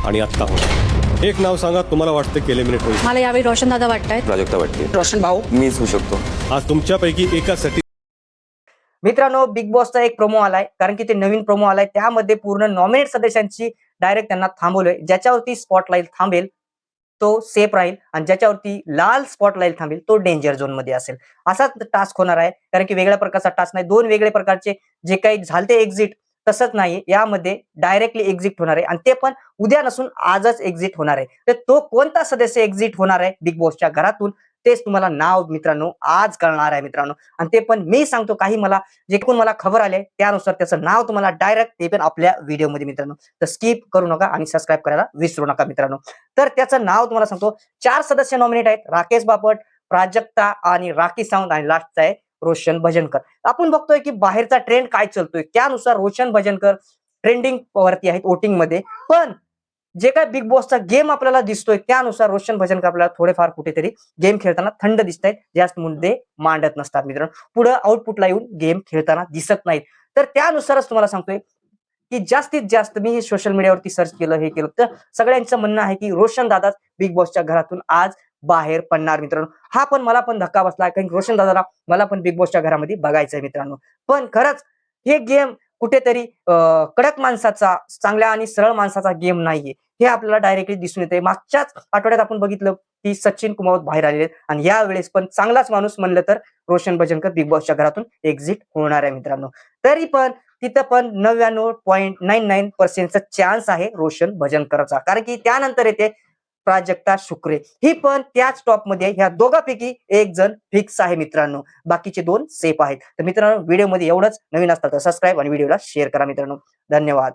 आणि आत्ता होणार. एक नाव सांगा, तुम्हाला वाटतं की एलिमिनेट होईल. मला यावेळी रोशन दादा वाटतायत. प्राजक्ता वाटते. रोशन भाऊ मीच होऊ शकतो. आज तुमच्यापैकी एकासाठी मित्रांनो, बिग बॉसचा एक प्रोमो आलाय, कारण की ते नवीन प्रोमो आलाय. त्यामध्ये पूर्ण नॉमिनेट सदस्यांची डायरेक्ट त्यांना थांबवलंय. ज्याच्यावरती स्पॉटलाईट थांबेल तो सेफ राहील आणि ज्याच्यावरती लाल स्पॉटलाईट थांबेल तो डेंजर झोन मध्ये असेल. असाच टास्क होणार आहे, कारण की वेगळ्या प्रकारचा टास्क नाही. दोन वेगळे प्रकारचे जे काही झालते एक्झिट, तसंच नाही. यामध्ये डायरेक्टली एक्झिट होणार आहे आणि ते पण उद्या नसून आजच एक्झिट होणार आहे. तर तो कोणता सदस्य एक्झिट होणार आहे बिग बॉसच्या घरातून, तेच तुम्हाला नाव मित्रांनो आज कळणार आहे मित्रांनो. आणि ते पण मी सांगतो, काही मला जे कोण मला खबर आले त्यानुसार त्याचं नाव तुम्हाला डायरेक्ट, ते पण आपल्या व्हिडिओमध्ये मित्रांनो. तर स्किप करू नका आणि सबस्क्राईब करायला विसरू नका मित्रांनो. तर त्याचं नाव तुम्हाला सांगतो. 4 सदस्य नॉमिनेट आहेत: राकेश बापट, प्राजक्ता आणि राखी सावंत आणि लास्टचा आहे रोशन भजनकर. आपण बघतोय की बाहेरचा ट्रेंड काय चालतोय, त्यानुसार रोशन भजनकर ट्रेंडिंग वरती आहेत वोटिंग मध्ये. पण जे काय बिग बॉसचा गेम आपल्याला दिसतोय त्यानुसार रोशन भजनकर आपल्याला थोडेफार कुठेतरी गेम खेळताना थंड दिसत आहेत. जास्त मुद्दे मांडत नसतात मित्रांनो. पुढे आउटपुटला येऊन गेम खेळताना दिसत नाहीत. तर त्यानुसारच तुम्हाला सांगतोय की जास्तीत जास्त मी हे सोशल मीडियावरती सर्च केलं, हे केलं, तर सगळ्यांचं म्हणणं आहे की रोशन दादाच बिग बॉसच्या घरातून आज बाहेर पडणार मित्रांनो. हा पण मला पण धक्का बसला, कारण रोशन दादाला मला पण बिग बॉसच्या घरामध्ये बघायचंय मित्रांनो. पण खरंच हे गेम कुठेतरी कडक माणसाचा, चांगल्या आणि सरळ माणसाचा गेम नाहीये, हे आपल्याला डायरेक्टली दिसून येते. मागच्याच आठवड्यात आपण बघितलं की सचिन कुमावत बाहेर आलेले आणि यावेळेस पण चांगलाच माणूस म्हणलं तर रोशन भजनकर बिग बॉसच्या घरातून एक्झिट होणार आहे मित्रांनो. तरी पण तिथं पण 99.99% चान्स आहे रोशन भजनकरचा, कारण की त्यानंतर येते प्राजक्ता शुक्रे. ही पण त्याच टॉप मध्ये. ह्या दोघांपैकी एक जण फिक्स आहे मित्रांनो, बाकीचे 2 सेफ आहेत. तर मित्रांनो, व्हिडिओ मध्ये एवढंच. नवीन असतात तर सबस्क्राईब आणि व्हिडिओला शेअर करा मित्रांनो. धन्यवाद.